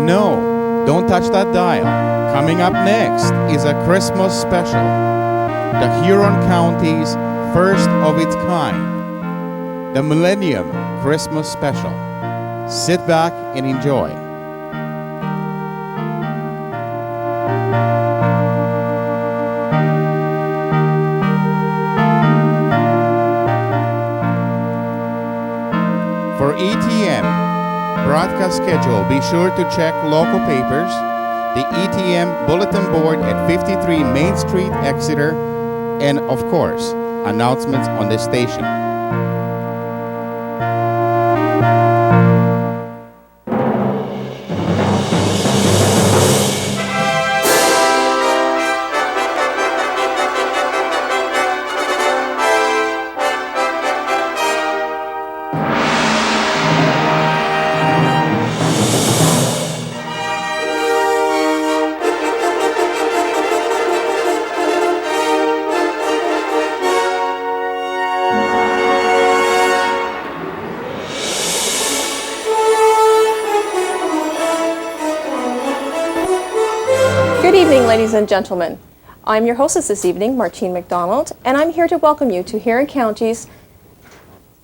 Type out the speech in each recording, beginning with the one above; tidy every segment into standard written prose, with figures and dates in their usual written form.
No, don't touch that dial. Coming up next is a Christmas special. The Huron County's first of its kind. The Millennium Christmas Special. Sit back and enjoy. For ETM broadcast schedule, be sure to check local papers, the ETM bulletin board at 53 Main Street, Exeter, and of course, announcements on the station. Good evening, ladies and gentlemen. I'm your hostess this evening, Martine MacDonald, and I'm here to welcome you to Huron County's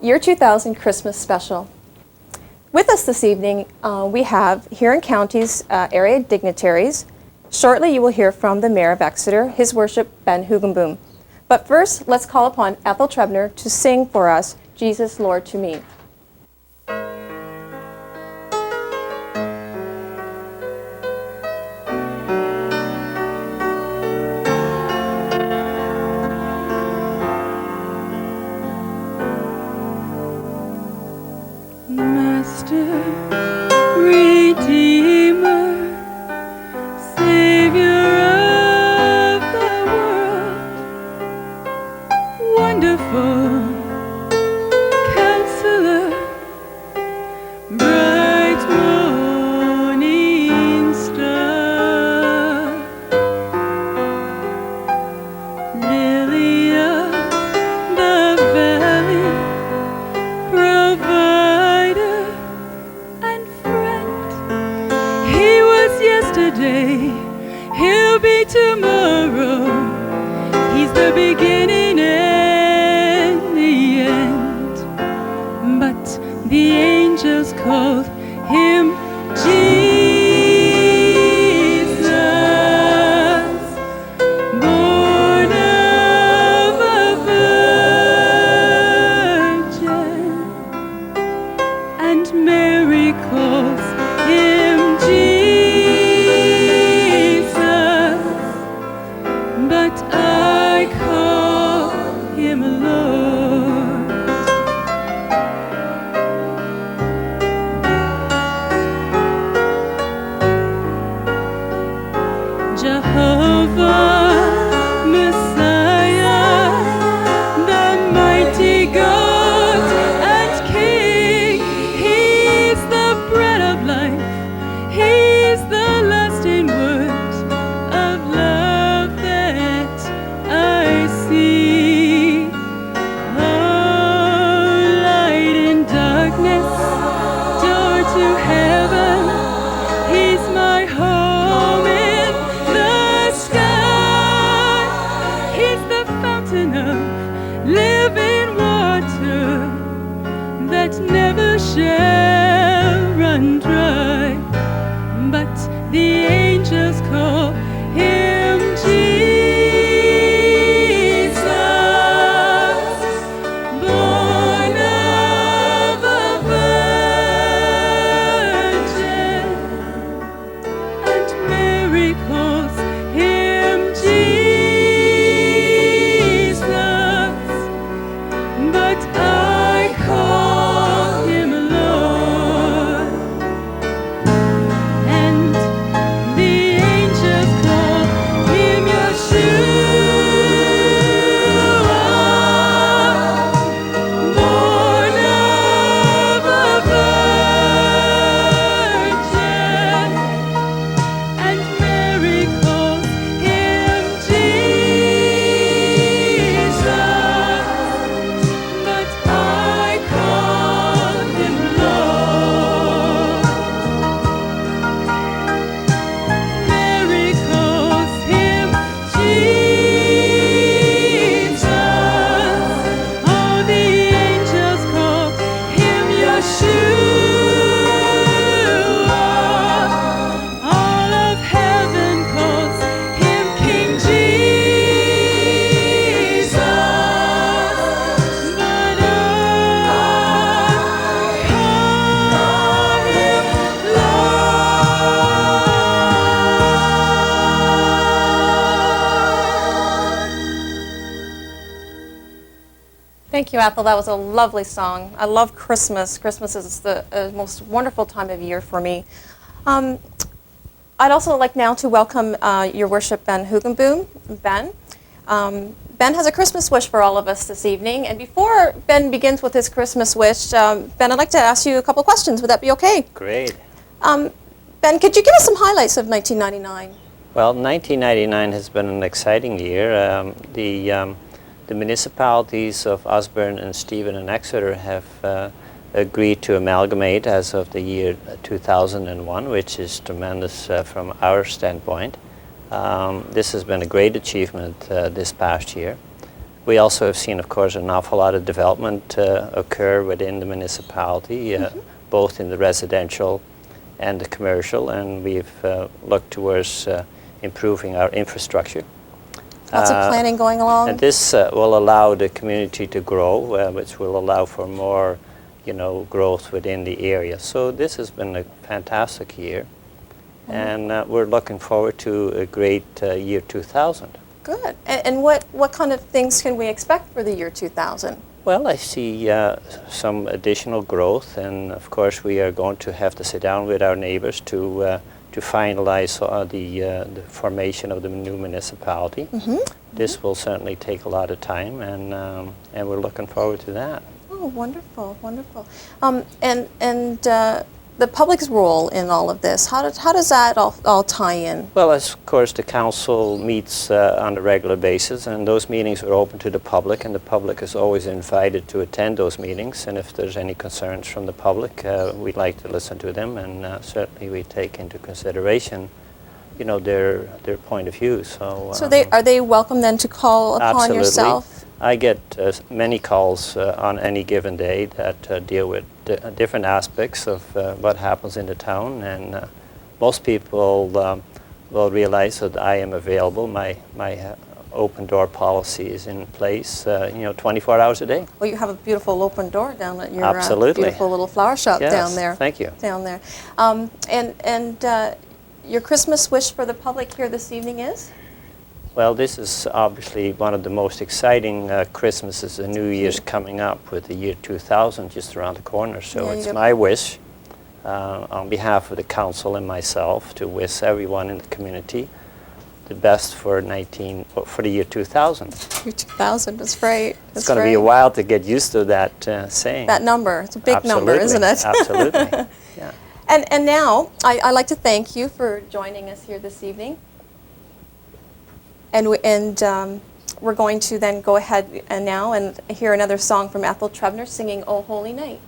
Year 2000 Christmas Special. With us this evening, we have Huron County's area dignitaries. Shortly, you will hear from the Mayor of Exeter, His Worship Ben Hoogenboom. But first, let's call upon Ethel Triebner to sing for us, Jesus, Lord to Me. He'll be tomorrow. He's the beginning and the end. But the angels called him Jesus, born of a virgin, and Mary calls him Jesus. But I call him Lord. Jehovah, Messiah, the mighty God and King. He's the bread of life. Thank you, Ethel. That was a lovely song. I love Christmas. Christmas is the most wonderful time of year for me. I'd also like now to welcome Your Worship Ben Hoogenboom. Ben. Ben has a Christmas wish for all of us this evening. And before Ben begins with his Christmas wish, Ben, I'd like to ask you a couple questions. Would that be okay? Great. Ben, could you give us some highlights of 1999? Well, 1999 has been an exciting year. The municipalities of Osborne and Stephen and Exeter have agreed to amalgamate as of the year 2001, which is tremendous from our standpoint. This has been a great achievement this past year. We also have seen, of course, an awful lot of development occur within the municipality, both in the residential and the commercial, and we've looked towards improving our infrastructure. Lots of planning going along. And this will allow the community to grow, which will allow for more, growth within the area. So this has been a fantastic year, and we're looking forward to a great year 2000. Good. And what kind of things can we expect for the year 2000? Well, I see some additional growth, and of course we are going to have to sit down with our neighbors to finalize the formation of the new municipality. This will certainly take a lot of time, and we're looking forward to that. Oh, wonderful, wonderful. And the public's role in all of this, how does that all tie in? Well, of course, the council meets on a regular basis, and those meetings are open to the public, and the public is always invited to attend those meetings. And if there's any concerns from the public, we'd like to listen to them, and certainly we take into consideration, their point of view. So are they welcome then to call upon absolutely. yourself? I get many calls on any given day that deal with different aspects of what happens in the town, and most people will realize that I am available. My open door policy is in place, 24 hours a day. Well, you have a beautiful open door down at your absolutely. Beautiful little flower shop Yes, down there. Thank you. Down there. And your Christmas wish for the public here this evening is? Well, this is obviously one of the most exciting Christmases and New Year's coming up, with the year 2000 just around the corner. So yeah, it's my wish, on behalf of the council and myself, to wish everyone in the community the best for the year 2000. Year 2000 is great. It's going to be a while to get used to that saying. That number. It's a big absolutely. number, isn't it? Absolutely. Yeah. And now, I'd like to thank you for joining us here this evening. And we're going to then go ahead and now and hear another song from Ethel Triebner singing "O Holy Night."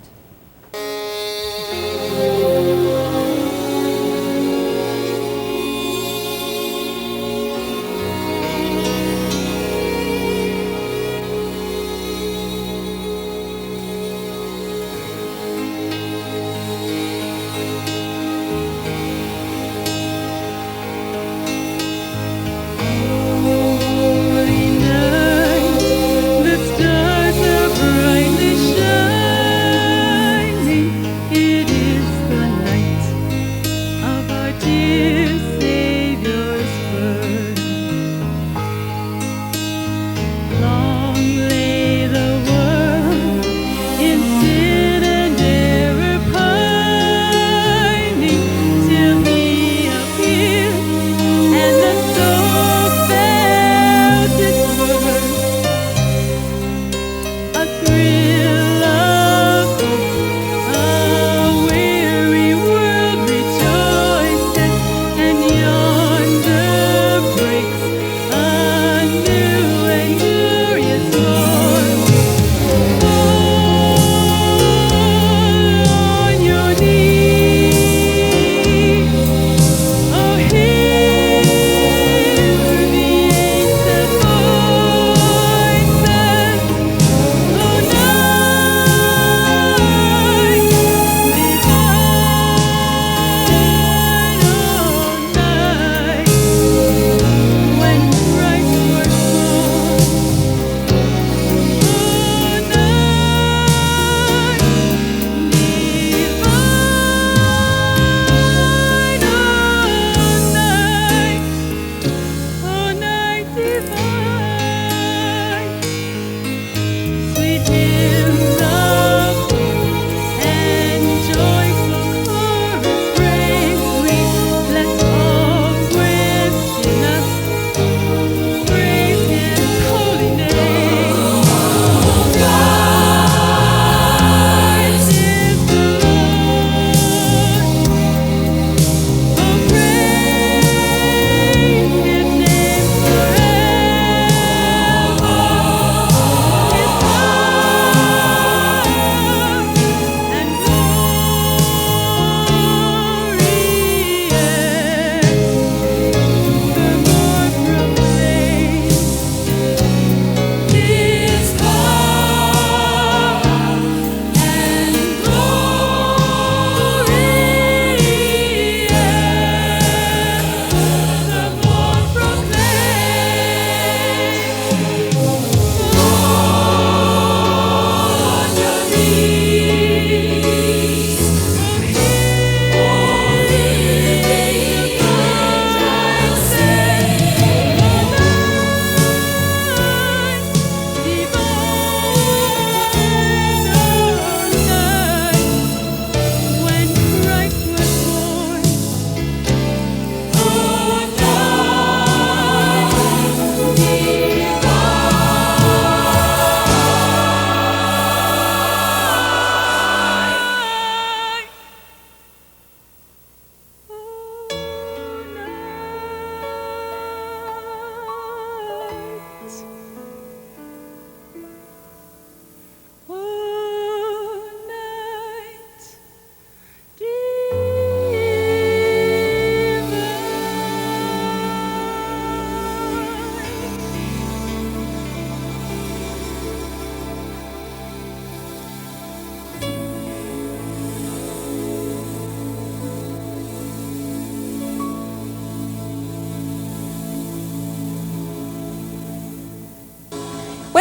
The stars are brightly shining.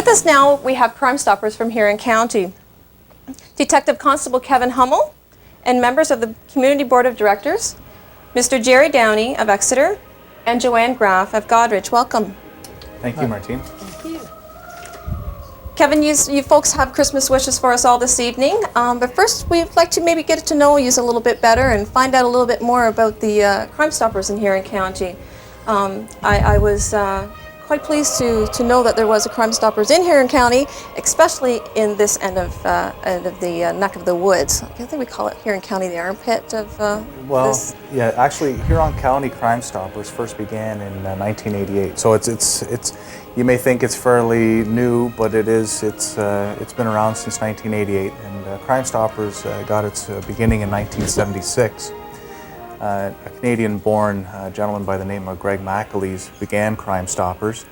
With us now, we have Crime Stoppers from Huron County. Detective Constable Kevin Hummel and members of the Community Board of Directors, Mr. Gerry Downie of Exeter and Joanne Graf of Goderich. Welcome. Thank you, Martine. Kevin, you folks have Christmas wishes for us all this evening, but first we'd like to maybe get to know you a little bit better and find out a little bit more about the Crime Stoppers in Huron County. I was quite pleased to know that there was a Crime Stoppers in Huron County, especially in this end of the neck of the woods. I think we call it Huron County the armpit of this. Yeah, actually, Huron County Crime Stoppers first began in 1988. So it's you may think it's fairly new, but it's been around since 1988. And Crime Stoppers got its beginning in 1976. A Canadian-born gentleman by the name of Greg McAleese began Crime Stoppers.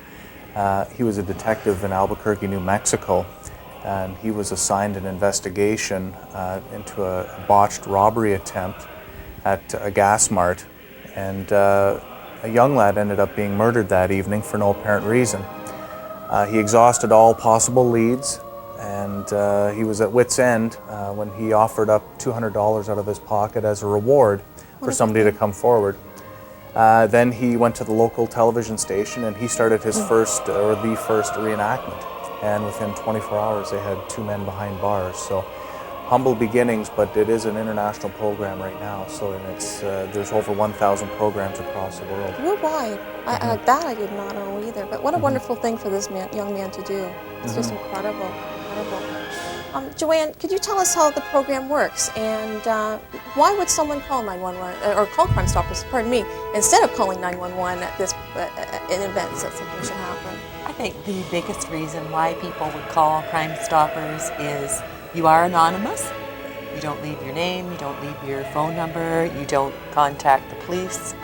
He was a detective in Albuquerque, New Mexico, and he was assigned an investigation into a botched robbery attempt at a gas mart, and a young lad ended up being murdered that evening for no apparent reason. He exhausted all possible leads, and he was at wit's end when he offered up $200 out of his pocket as a reward for somebody to come forward. Then he went to the local television station and he started his the first reenactment. And within 24 hours they had 2 men behind bars. So humble beginnings, but it is an international program right now. So there's over 1,000 programs across the world. Worldwide. That I did not know either. But what a wonderful thing for this young man to do. It's just incredible. Joanne, could you tell us how the program works, and why would someone call 911 or call Crime Stoppers, pardon me, instead of calling 911 at this in events that something should happen? I think the biggest reason why people would call Crime Stoppers is you are anonymous. You don't leave your name, you don't leave your phone number, you don't contact the police.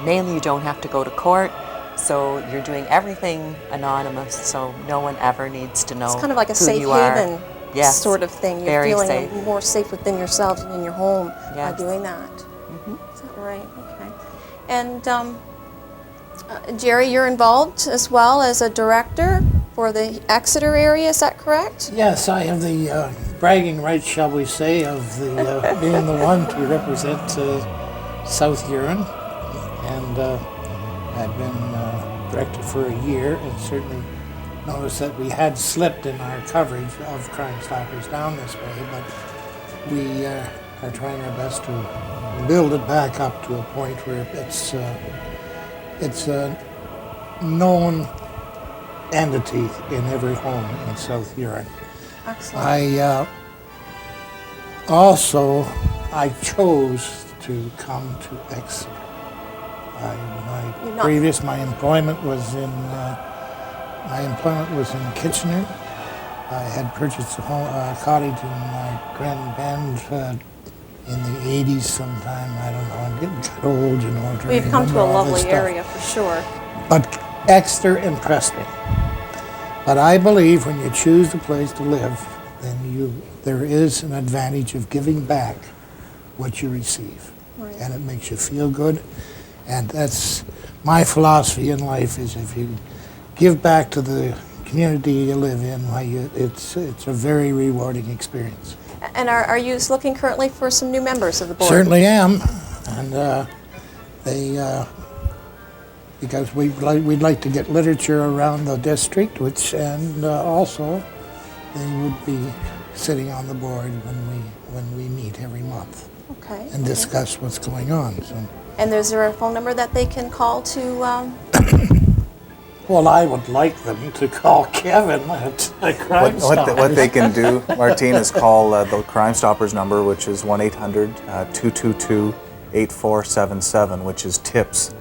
Mainly, you don't have to go to court. So you're doing everything anonymous, so no one ever needs to know It's kind of like a who safe you are. haven Yes, sort of thing. You're very feeling safe. more safe within yourselves and in your home by Yes. doing that. Is that right? Okay. And Gerry, you're involved as well as a director for the Exeter area, is that correct? Yes, I have the bragging rights, shall we say, of the being the one to represent South Huron, and I've been director for a year, and certainly noticed that we had slipped in our coverage of Crime Stoppers down this way, but we are trying our best to build it back up to a point where it's a known entity in every home in South Huron. Excellent. I chose to come to Exeter. My employment was in Kitchener. I had purchased a cottage in Grand Bend in the 80s sometime. I don't know, I'm getting old, you know. We've come to a lovely area for sure. But Exeter impressed me. But I believe when you choose a place to live, then there is an advantage of giving back what you receive. Right. And it makes you feel good. And that's my philosophy in life, is if you give back to the community you live in, it's a very rewarding experience. And are you looking currently for some new members of the board? Certainly am. And because we'd like to get literature around the district, and also they would be sitting on the board when we meet every month. Okay. And discuss what's going on. So. And is there a phone number that they can call to? Well, I would like them to call Kevin at Crime Stoppers. What they can do, Martine, is call the Crime Stoppers number, which is 1-800-222-8477, which is TIPS.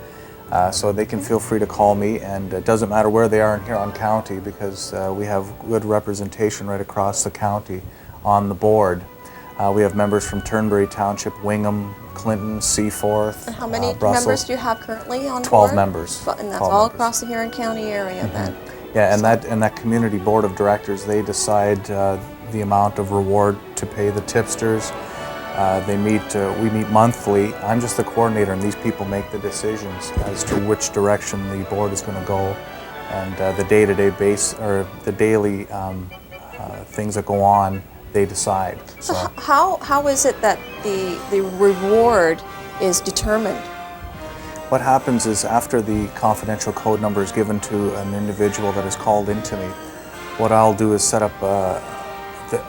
So they can feel free to call me, and it doesn't matter where they are in Huron County, because we have good representation right across the county on the board. We have members from Turnberry Township, Wingham, Clinton, Seaforth, And how many Brussels. members do you have currently on 12 board? members. And that's 12 all members. across the Huron County area then? Yeah, and that community board of directors, they decide the amount of reward to pay the tipsters. We meet monthly. I'm just the coordinator, and these people make the decisions as to which direction the board is going to go and the day-to-day base or the daily things that go on, they decide. So how is it that the reward is determined? What happens is after the confidential code number is given to an individual that is called into me, what I'll do is set up,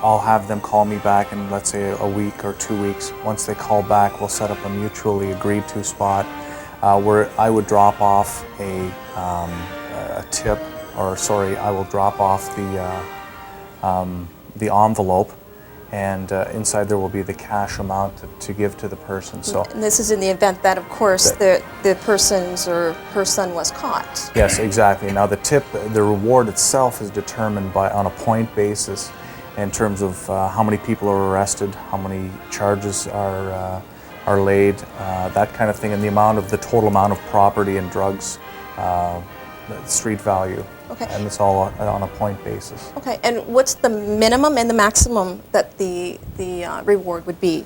I'll have them call me back in, let's say, a week or 2 weeks. Once they call back, we'll set up a mutually agreed to spot where I would drop off a tip, or sorry, I will drop off the envelope, and inside there will be the cash amount to give to the person. So, and this is in the event that, of course, the person's or her son was caught. Yes, exactly. Now the tip, the reward itself is determined on a point basis in terms of how many people are arrested, how many charges are laid, that kind of thing, and the total amount of property and drugs, street value. Okay. And it's all on a point basis. Okay, and what's the minimum and the maximum that the reward would be?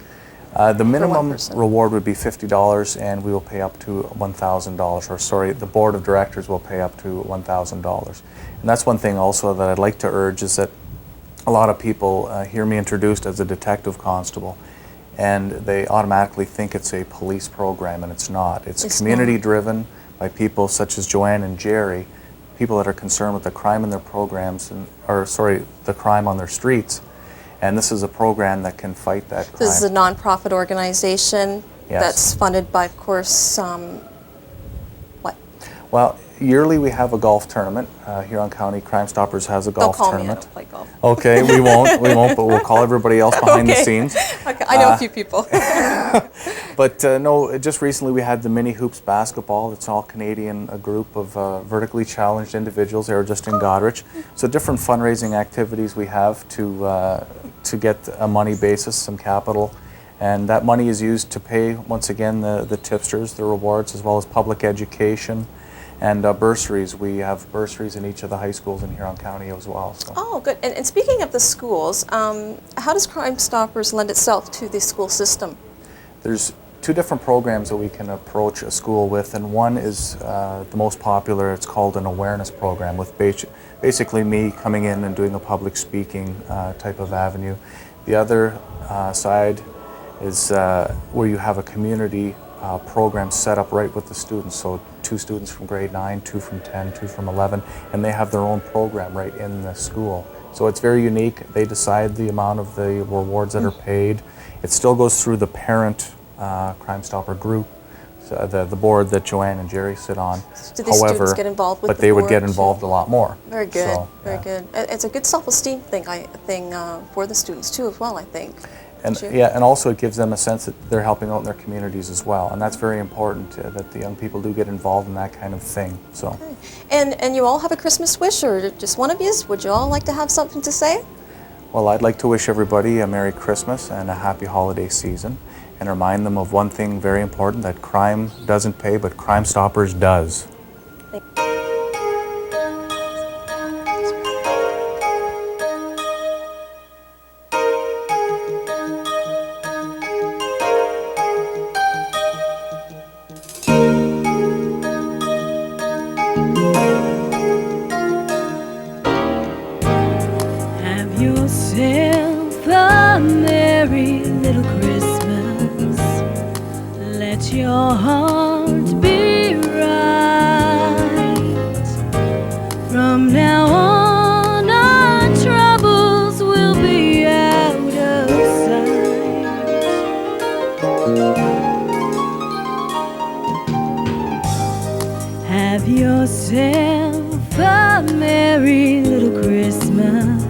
The minimum reward would be $50, and we will pay up to $1,000. Or sorry, the board of directors will pay up to $1,000. And that's one thing also that I'd like to urge is that a lot of people hear me introduced as a detective constable, and they automatically think it's a police program, and it's not. It's community driven by people such as Joanne and Gerry, people that are concerned with the crime in their programs, the crime on their streets. And this is a program that can fight that crime. This is a nonprofit organization that's funded by, of course, what? Well, yearly we have a golf tournament. Huron County Crime Stoppers has a golf tournament. Me, I don't play golf. Okay, we won't, but we'll call everybody else behind the scenes. Okay, I know a few people. But no, just recently we had the mini hoops basketball. It's all Canadian, a group of vertically challenged individuals. They were just in Goderich. So different fundraising activities we have to get a money basis, some capital. And that money is used to pay, once again, the tipsters, the rewards, as well as public education and bursaries. We have bursaries in each of the high schools in Huron County as well. So. Oh, good. And speaking of the schools, how does Crime Stoppers lend itself to the school system? There's two different programs that we can approach a school with, and one is the most popular. It's called an awareness program, with basically me coming in and doing a public speaking type of avenue. The other side is where you have a community program set up right with the students. So 2 students from grade 9, 2 from 10, 2 from 11, and they have their own program right in the school. So it's very unique. They decide the amount of the rewards that are paid. It still goes through the parent Crime Stopper group, so the board that Joanne and Gerry sit on. Do these students get involved with but they would get involved a lot more. Very good, so, very good. It's a good self-esteem thing for the students too, as well, I think. And and also it gives them a sense that they're helping out in their communities as well, and that's very important that the young people do get involved in that kind of thing. So. Okay. And you all have a Christmas wish, or just one of you? Would you all like to have something to say? Well, I'd like to wish everybody a Merry Christmas and a happy holiday season, and remind them of one thing very important, that crime doesn't pay, but Crime Stoppers does. Have yourself a merry little Christmas. Let your heart be right. From now on, our troubles will be out of sight. Have yourself a merry little Christmas.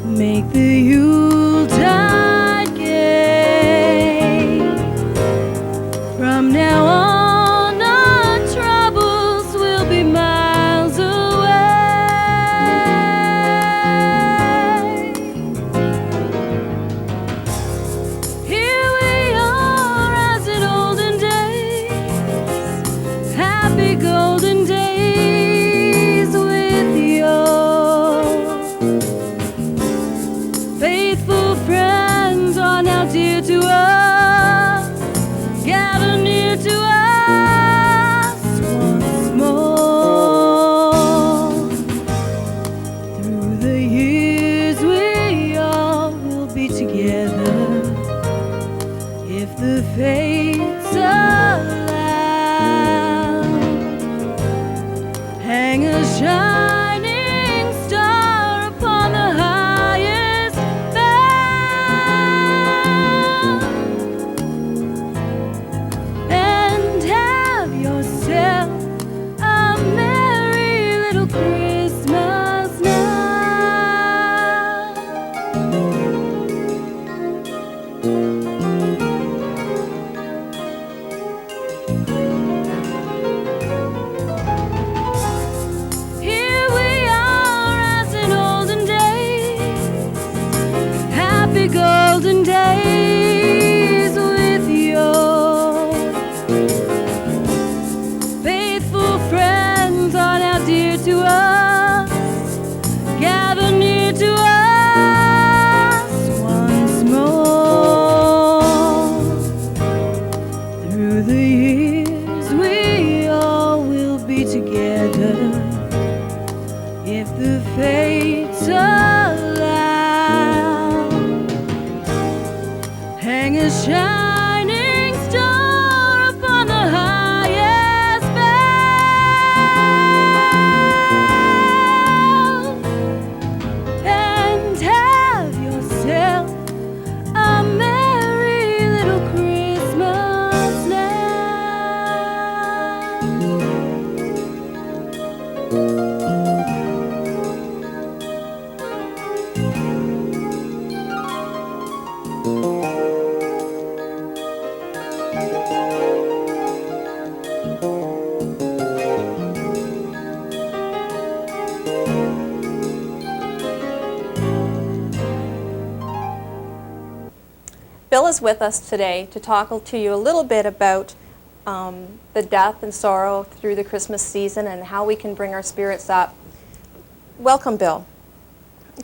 Make the Yuletide gay. From now on, our troubles will be miles away. Here we are as in olden days, happy golden days with your faithful friend. the fates allow, hang a shining star upon the highest bough, and have yourself a merry little Christmas now. Here we are as in olden days, happy golden days with your faithful friends are now dear to us, gather near to us once more. Through the years we all will be together, if the fates allow, hang a shining star upon the highest bough, and have yourself a merry little Christmas now. Bill is with us today to talk to you a little bit about the death and sorrow through the Christmas season and how we can bring our spirits up. Welcome, Bill.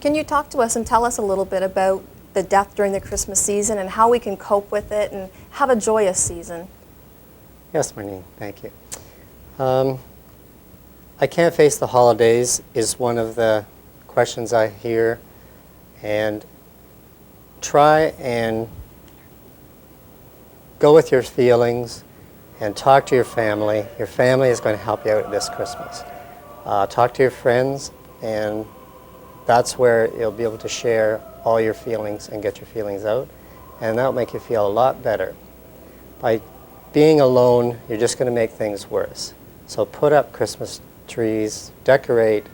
Can you talk to us and tell us a little bit about the death during the Christmas season and how we can cope with it and have a joyous season? Yes, Marlene, thank you. I can't face the holidays is one of the questions I hear, and try and go with your feelings and talk to your family. Your family is going to help you out this Christmas. Talk to your friends, and that's where you'll be able to share all your feelings and get your feelings out, and that'll make you feel a lot better. By being alone, you're just going to make things worse. So put up Christmas trees, decorate,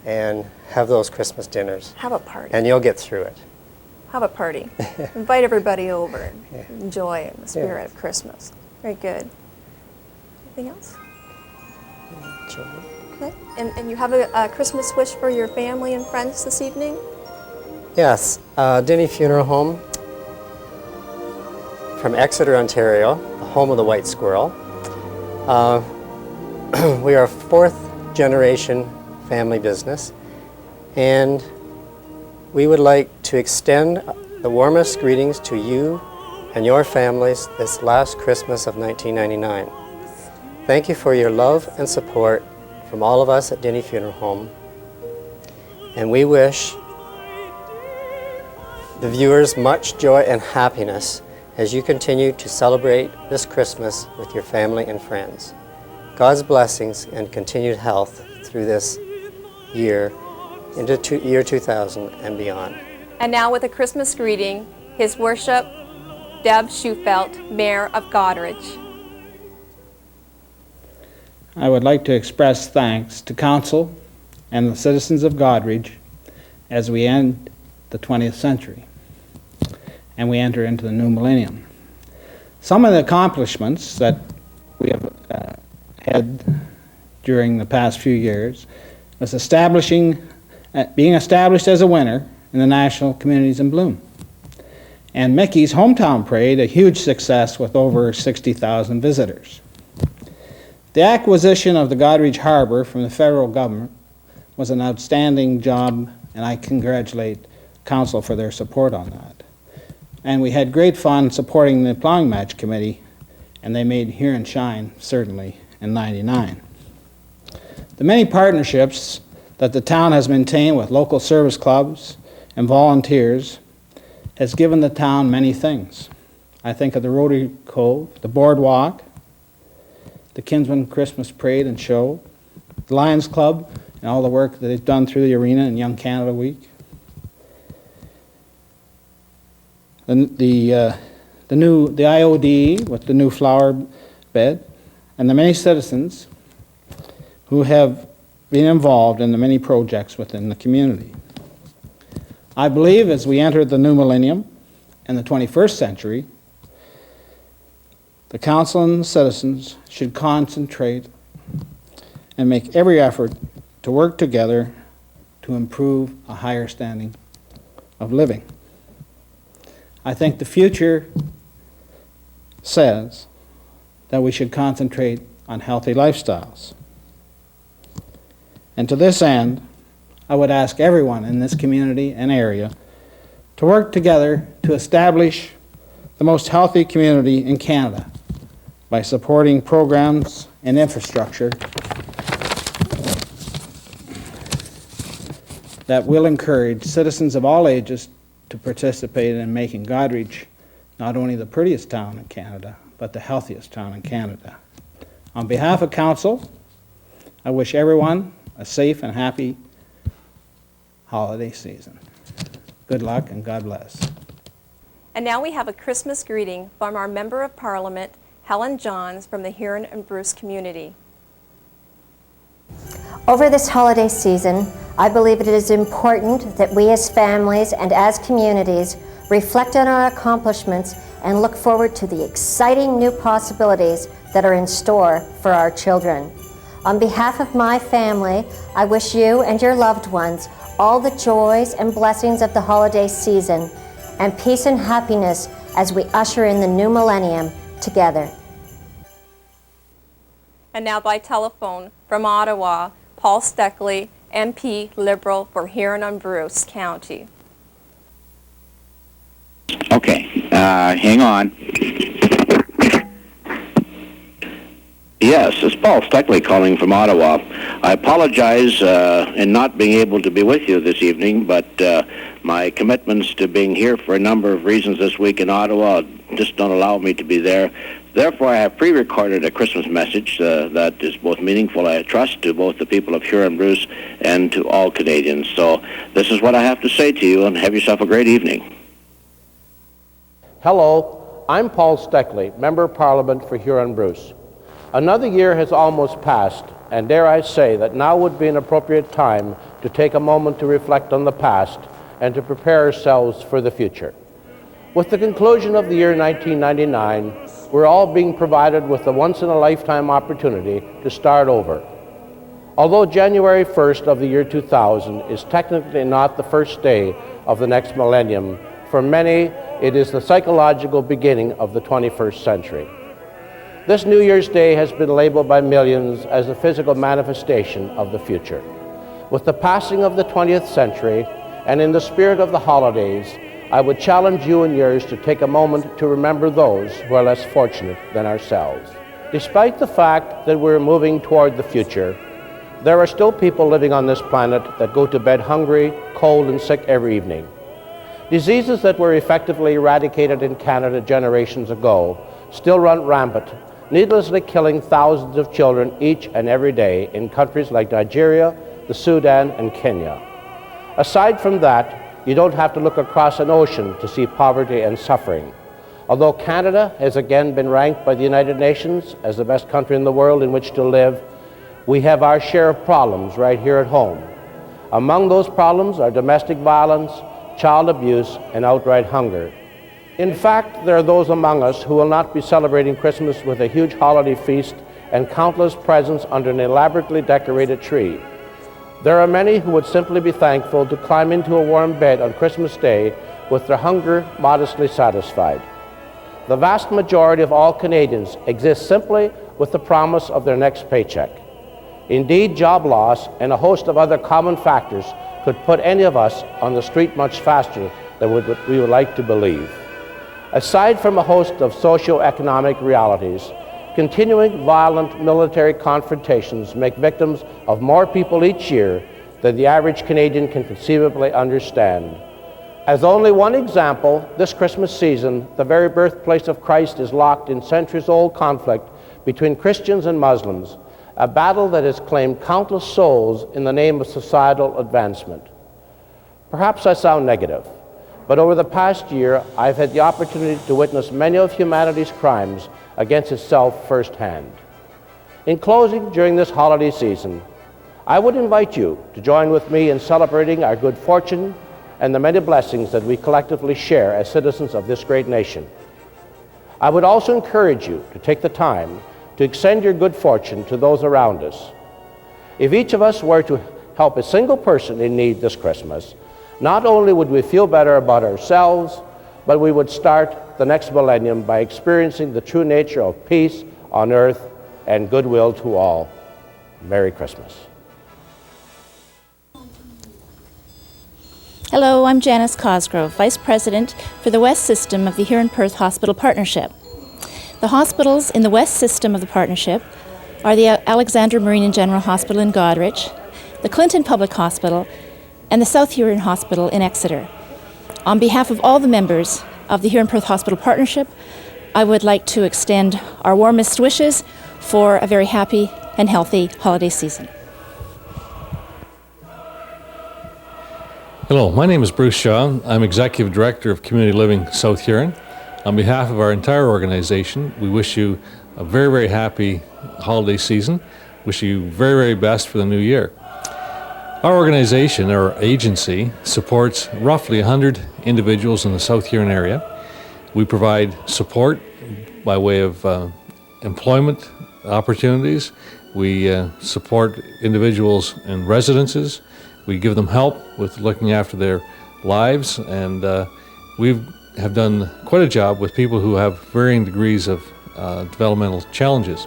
and have those Christmas dinners, Have a party. and you'll get through it. Have a party. Invite everybody over and Yeah. enjoy the spirit Yeah. of Christmas. Very good. Anything else? Children. Okay. And you have a Christmas wish for your family and friends this evening? Yes, Dinney Funeral Home from Exeter, Ontario, the home of the white squirrel. We are a fourth generation family business, and we would like to extend the warmest greetings to you and your families this last Christmas of 1999. Thank you for your love and support from all of us at Dinney Funeral Home, and we wish the viewers much joy and happiness as you continue to celebrate this Christmas with your family and friends. God's blessings and continued health through this year into year 2000 and beyond. And now with a Christmas greeting, His Worship Deb Shewfelt, Mayor of Goderich. I would like to express thanks to Council and the citizens of Goderich as we end the 20th century and we enter into the new millennium. Some of the accomplishments that we have had during the past few years was being established as a winner in the National Communities in Bloom. And Mickey's Hometown Parade, a huge success with over 60,000 visitors. The acquisition of the Goderich Harbor from the federal government was an outstanding job, and I congratulate Council for their support on that. And we had great fun supporting the Plowing Match Committee, and they made Huron shine, certainly, in '99. The many partnerships that the town has maintained with local service clubs and volunteers has given the town many things. I think of the Rotary Cove, the Boardwalk, the Kinsman Christmas Parade and Show, the Lions Club, and all the work that they've done through the arena in Young Canada Week. The IOD with the new flower bed, and the many citizens who have been involved in the many projects within the community. I believe as we enter the new millennium and the 21st century, the council and the citizens should concentrate and make every effort to work together to improve a higher standing of living. I think the future says that we should concentrate on healthy lifestyles. And to this end, I would ask everyone in this community and area to work together to establish the most healthy community in Canada by supporting programs and infrastructure that will encourage citizens of all ages to participate in making Goderich not only the prettiest town in Canada, but the healthiest town in Canada. On behalf of Council, I wish everyone a safe and happy holiday season. Good luck and God bless. And now we have a Christmas greeting from our Member of Parliament, Helen Johns, from the Huron-Bruce community. Over this holiday season, I believe it is important that we as families and as communities reflect on our accomplishments and look forward to the exciting new possibilities that are in store for our children. On behalf of my family, I wish you and your loved ones all the joys and blessings of the holiday season and peace and happiness as we usher in the new millennium together. And now by telephone from Ottawa, Paul Steckle, MP Liberal for Huron-Bruce County. Okay, hang on. Yes, it's Paul Steckle calling from Ottawa. I apologize in not being able to be with you this evening, but my commitments to being here for a number of reasons this week in Ottawa just don't allow me to be there. Therefore, I have pre-recorded a Christmas message that is both meaningful, I trust, to both the people of Huron-Bruce and to all Canadians. So this is what I have to say to you, and have yourself a great evening. Hello, I'm Paul Steckle, Member of Parliament for Huron-Bruce. Another year has almost passed, and dare I say that now would be an appropriate time to take a moment to reflect on the past and to prepare ourselves for the future. With the conclusion of the year 1999, we're all being provided with a once-in-a-lifetime opportunity to start over. Although January 1st of the year 2000 is technically not the first day of the next millennium, for many it is the psychological beginning of the 21st century. This New Year's Day has been labeled by millions as a physical manifestation of the future. With the passing of the 20th century, and in the spirit of the holidays, I would challenge you and yours to take a moment to remember those who are less fortunate than ourselves. Despite the fact that we're moving toward the future, there are still people living on this planet that go to bed hungry, cold, and sick every evening. Diseases that were effectively eradicated in Canada generations ago still run rampant, needlessly killing thousands of children each and every day in countries like Nigeria, the Sudan, and Kenya. Aside from that, you don't have to look across an ocean to see poverty and suffering. Although Canada has again been ranked by the United Nations as the best country in the world in which to live, we have our share of problems right here at home. Among those problems are domestic violence, child abuse, and outright hunger. In fact, there are those among us who will not be celebrating Christmas with a huge holiday feast and countless presents under an elaborately decorated tree. There are many who would simply be thankful to climb into a warm bed on Christmas Day with their hunger modestly satisfied. The vast majority of all Canadians exist simply with the promise of their next paycheck. Indeed, job loss and a host of other common factors could put any of us on the street much faster than we would like to believe. Aside from a host of socio-economic realities, continuing violent military confrontations make victims of more people each year than the average Canadian can conceivably understand. As only one example, this Christmas season, the very birthplace of Christ is locked in centuries-old conflict between Christians and Muslims, a battle that has claimed countless souls in the name of societal advancement. Perhaps I sound negative, but over the past year, I've had the opportunity to witness many of humanity's crimes against itself firsthand. In closing, during this holiday season, I would invite you to join with me in celebrating our good fortune and the many blessings that we collectively share as citizens of this great nation. I would also encourage you to take the time to extend your good fortune to those around us. If each of us were to help a single person in need this Christmas, not only would we feel better about ourselves, but we would start the next millennium by experiencing the true nature of peace on earth and goodwill to all. Merry Christmas. Hello, I'm Janice Cosgrove, Vice President for the West System of the Huron-Perth Hospital Partnership. The hospitals in the West System of the Partnership are the Alexander Marine and General Hospital in Goderich, the Clinton Public Hospital, and the South Huron Hospital in Exeter. On behalf of all the members of the Huron-Perth Hospital Partnership, I would like to extend our warmest wishes for a very happy and healthy holiday season. Hello, my name is Bruce Shaw. I'm Executive Director of Community Living South Huron. On behalf of our entire organization, we wish you a very, very happy holiday season. Wish you very, very best for the new year. Our organization, our agency, supports roughly 100 individuals in the South Huron area. We provide support by way of employment opportunities. We support individuals in residences. We give them help with looking after their lives, and we have done quite a job with people who have varying degrees of developmental challenges.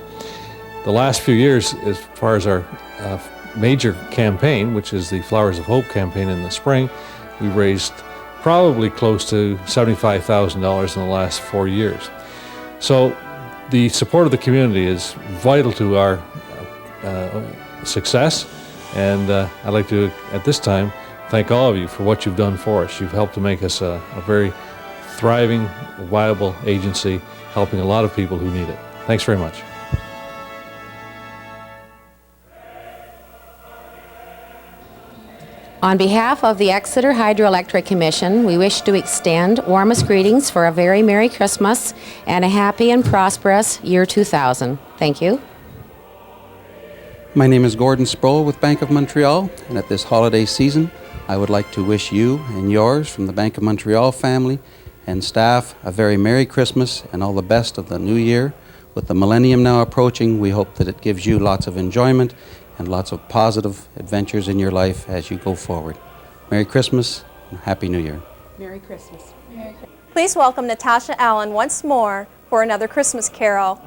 The last few years, as far as our major campaign, which is the Flowers of Hope campaign in the spring, we've raised probably close to $75,000 in the last 4 years. So the support of the community is vital to our success. And I'd like to, at this time, thank all of you for what you've done for us. You've helped to make us a very thriving, viable agency, helping a lot of people who need it. Thanks very much. On behalf of the Exeter Hydroelectric Commission, we wish to extend warmest greetings for a very Merry Christmas and a happy and prosperous year 2000. Thank you. My name is Gordon Sproul with Bank of Montreal, and at this holiday season, I would like to wish you and yours from the Bank of Montreal family and staff a very Merry Christmas and all the best of the new year. With the Millennium now approaching, we hope that it gives you lots of enjoyment and lots of positive adventures in your life as you go forward. Merry Christmas and Happy New Year. Merry Christmas. Please welcome Natasha Allen once more for another Christmas carol.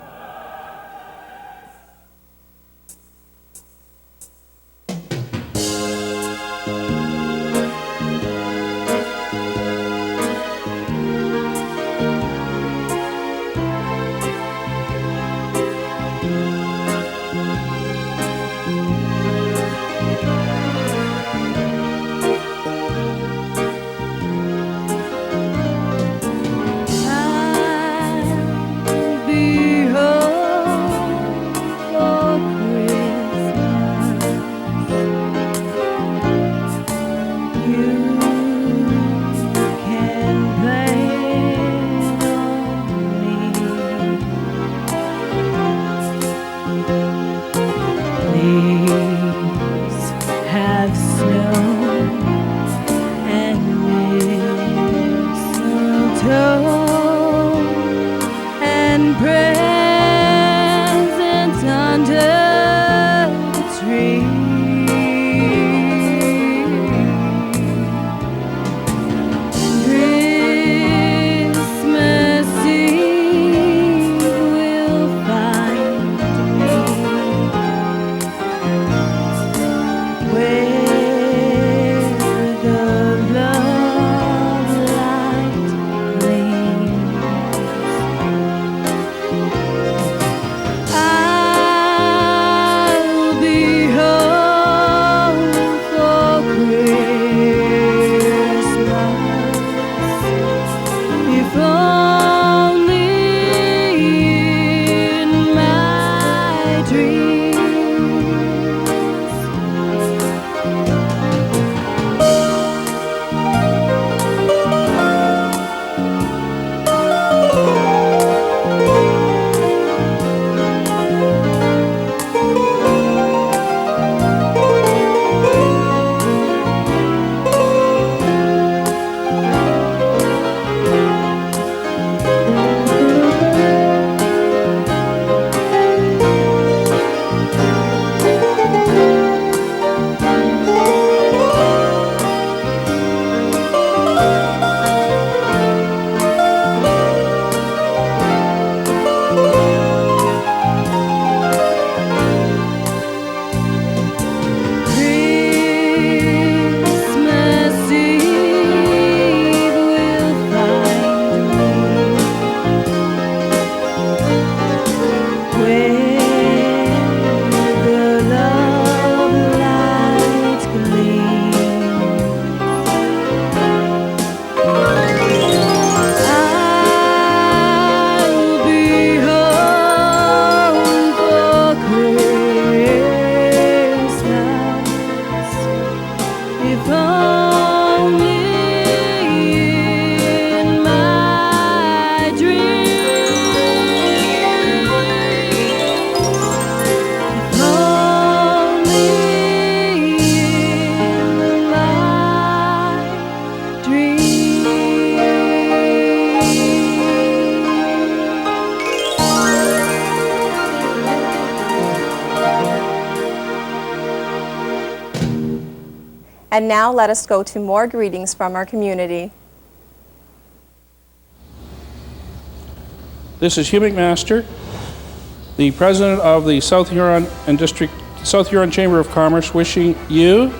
And now let us go to more greetings from our community. This is Hugh McMaster, the President of the South Huron Chamber of Commerce, wishing you,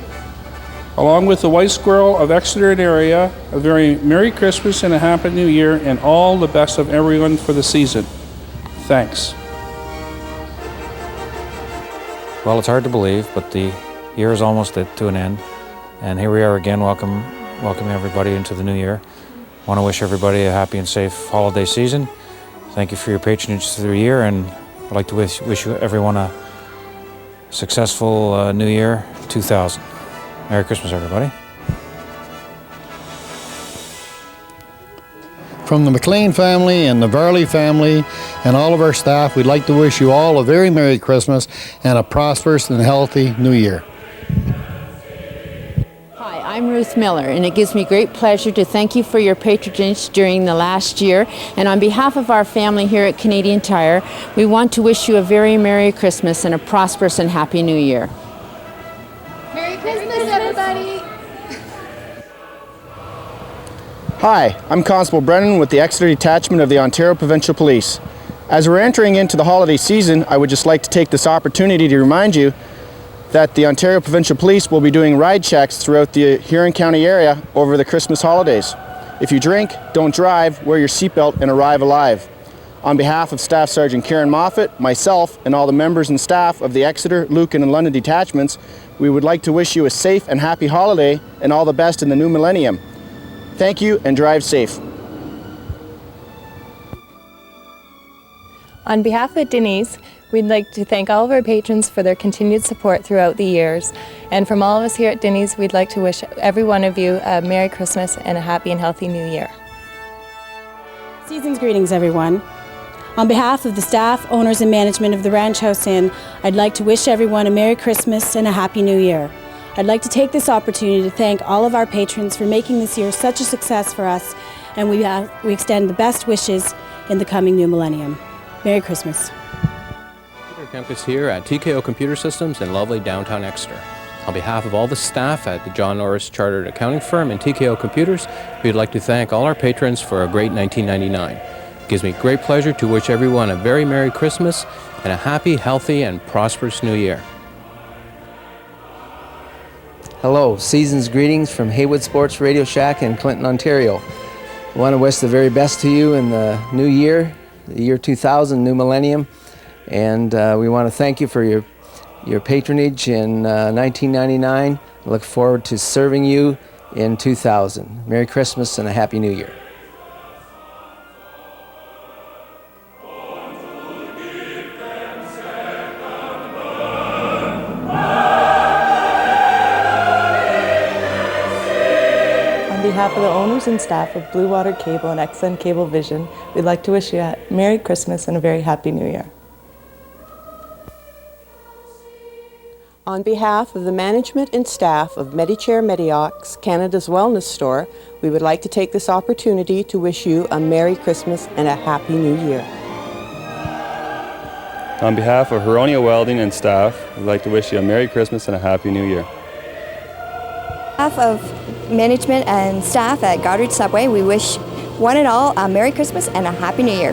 along with the White Squirrel of Exeter and area, a very Merry Christmas and a Happy New Year, and all the best of everyone for the season. Thanks. Well, it's hard to believe, but the year is almost to an end. And here we are again, welcoming everybody into the new year. I want to wish everybody a happy and safe holiday season. Thank you for your patronage through the year, and I'd like to wish you everyone a successful New Year 2000. Merry Christmas, everybody. From the McLean family and the Varley family and all of our staff, we'd like to wish you all a very Merry Christmas and a prosperous and healthy New Year. Hi, I'm Ruth Miller, and it gives me great pleasure to thank you for your patronage during the last year. And on behalf of our family here at Canadian Tire, we want to wish you a very Merry Christmas and a prosperous and Happy New Year. Merry Christmas, everybody! Hi, I'm Constable Brennan with the Exeter Detachment of the Ontario Provincial Police. As we're entering into the holiday season, I would just like to take this opportunity to remind you that the Ontario Provincial Police will be doing ride checks throughout the Huron County area over the Christmas holidays. If you drink, don't drive, wear your seatbelt, and arrive alive. On behalf of Staff Sergeant Karen Moffat, myself, and all the members and staff of the Exeter, Lucan, and London detachments, we would like to wish you a safe and happy holiday and all the best in the new millennium. Thank you, and drive safe. On behalf of Dinney's, we'd like to thank all of our patrons for their continued support throughout the years. And from all of us here at Dinney's, we'd like to wish every one of you a Merry Christmas and a happy and healthy New Year. Season's greetings, everyone. On behalf of the staff, owners, and management of the Ranch House Inn, I'd like to wish everyone a Merry Christmas and a Happy New Year. I'd like to take this opportunity to thank all of our patrons for making this year such a success for us, and we extend the best wishes in the coming new millennium. Merry Christmas. Peter Kempkes here at TKO Computer Systems in lovely downtown Exeter. On behalf of all the staff at the John Norris Chartered Accounting Firm and TKO Computers, we'd like to thank all our patrons for a great 1999. It gives me great pleasure to wish everyone a very Merry Christmas and a happy, healthy, and prosperous New Year. Hello, season's greetings from Haywood Sports Radio Shack in Clinton, Ontario. I want to wish the very best to you in the new year, the year 2000, new millennium, and we want to thank you for your patronage in 1999. I look forward to serving you in 2000. Merry Christmas and a Happy New Year. On behalf of the owners and staff of Blue Water Cable and XN Cable Vision, we'd like to wish you a Merry Christmas and a very Happy New Year. On behalf of the management and staff of Medicare Mediox, Canada's wellness store, we would like to take this opportunity to wish you a Merry Christmas and a Happy New Year. On behalf of Huronia Welding and staff, we'd like to wish you a Merry Christmas and a Happy New Year. On behalf of management and staff at Goderich Subway, we wish one and all a Merry Christmas and a Happy New Year.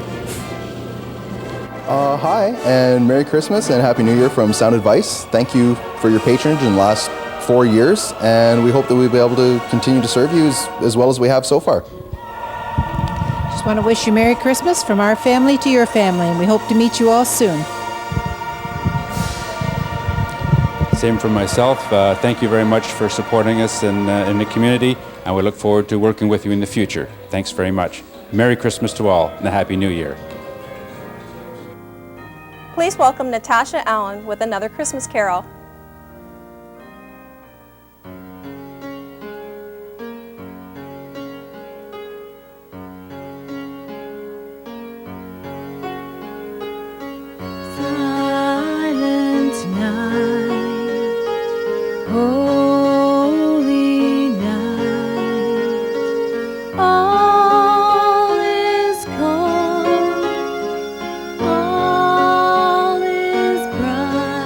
Hi, and Merry Christmas and Happy New Year from Sound Advice. Thank you for your patronage in the last 4 years, and we hope that we'll be able to continue to serve you as well as we have so far. Just want to wish you Merry Christmas from our family to your family, and we hope to meet you all soon. Same for myself. Thank you very much for supporting us in the community, and we look forward to working with you in the future. Thanks very much. Merry Christmas to all, and a Happy New Year. Please welcome Natasha Allen with another Christmas carol. Silent night, holy night, all is calm, all is bright,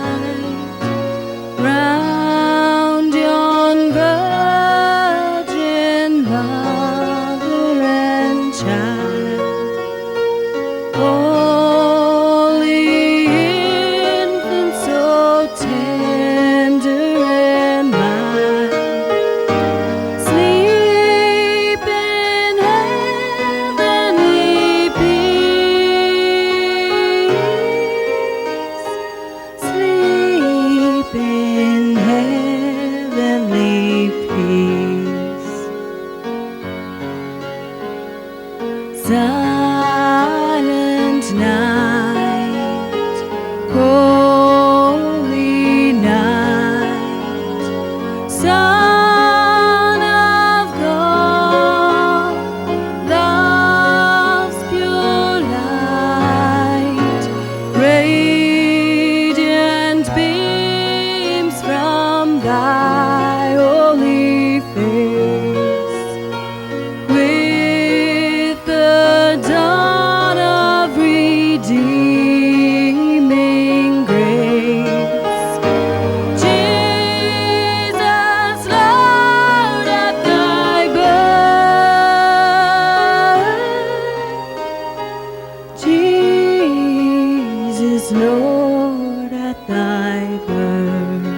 is Lord at thy birth.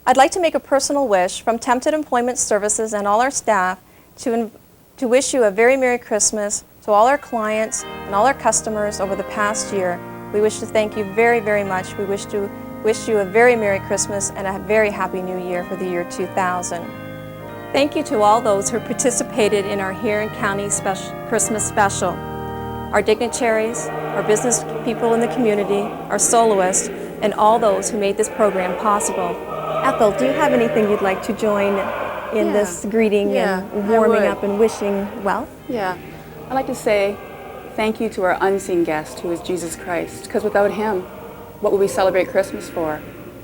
I'd like to make a personal wish from Tempted Employment Services and all our staff to wish you a very Merry Christmas to all our clients and all our customers over the past year. We wish to thank you very, very much. We wish to wish you a very Merry Christmas and a very Happy New Year for the year 2000. Thank you to all those who participated in our Huron County Christmas special. Our dignitaries, our business people in the community, our soloists, and all those who made this program possible. Ethel, do you have anything you'd like to join in this greeting and warming up and wishing well? Yeah, I'd like to say thank you to our unseen guest, who is Jesus Christ, because without him, what would we celebrate Christmas for?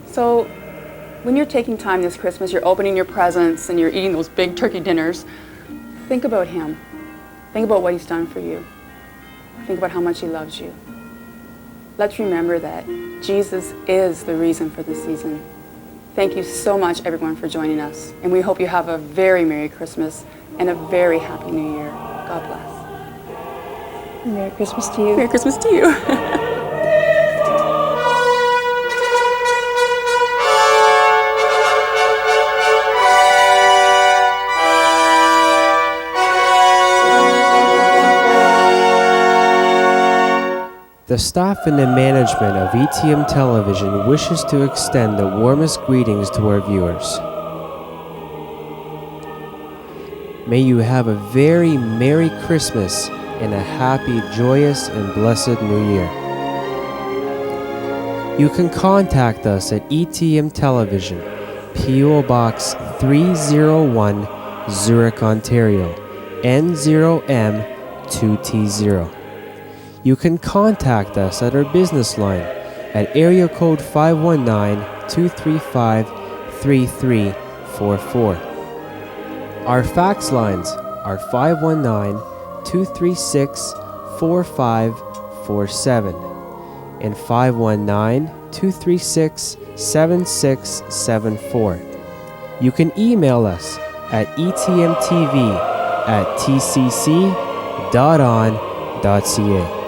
So when you're taking time this Christmas, you're opening your presents and you're eating those big turkey dinners, think about him. Think about what he's done for you. Think about how much he loves you. Let's remember that Jesus is the reason for the season. Thank you so much, everyone, for joining us. And we hope you have a very Merry Christmas and a very Happy New Year. God bless. Merry Christmas to you. Merry Christmas to you. The staff and the management of ETM Television wishes to extend the warmest greetings to our viewers. May you have a very Merry Christmas and a happy, joyous, and blessed New Year. You can contact us at ETM Television, P.O. Box 301, Zurich, Ontario, N0M2T0. You can contact us at our business line at area code 519-235-3344. Our fax lines are 519-236-4547 and 519-236-7674. You can email us at etmtv@tcc.on.ca.